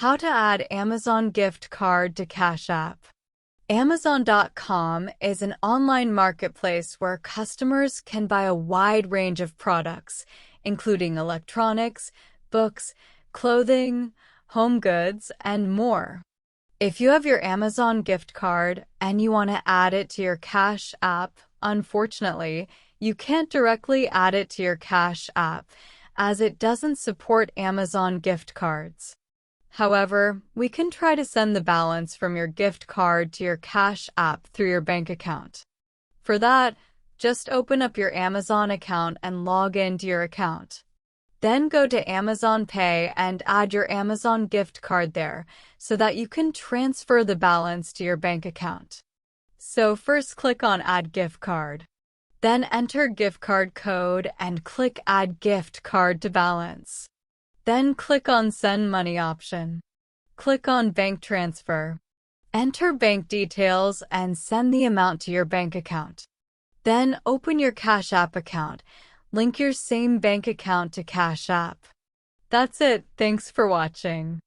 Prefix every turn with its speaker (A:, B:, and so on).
A: How to add Amazon gift card to Cash App. Amazon.com is an online marketplace where customers can buy a wide range of products, including electronics, books, clothing, home goods, and more. If you have your Amazon gift card and you want to add it to your Cash App, unfortunately, you can't directly add it to your Cash App as it doesn't support Amazon gift cards. However, we can try to send the balance from your gift card to your Cash App through your bank account. For that, just open up your Amazon account and log into your account. Then go to Amazon Pay and add your Amazon gift card there so that you can transfer the balance to your bank account. So first click on Add Gift Card. Then enter gift card code and click Add Gift Card to Balance. Then click on Send Money option. Click on Bank Transfer. Enter bank details and send the amount to your bank account. Then open your Cash App account. Link your same bank account to Cash App. That's it. Thanks for watching.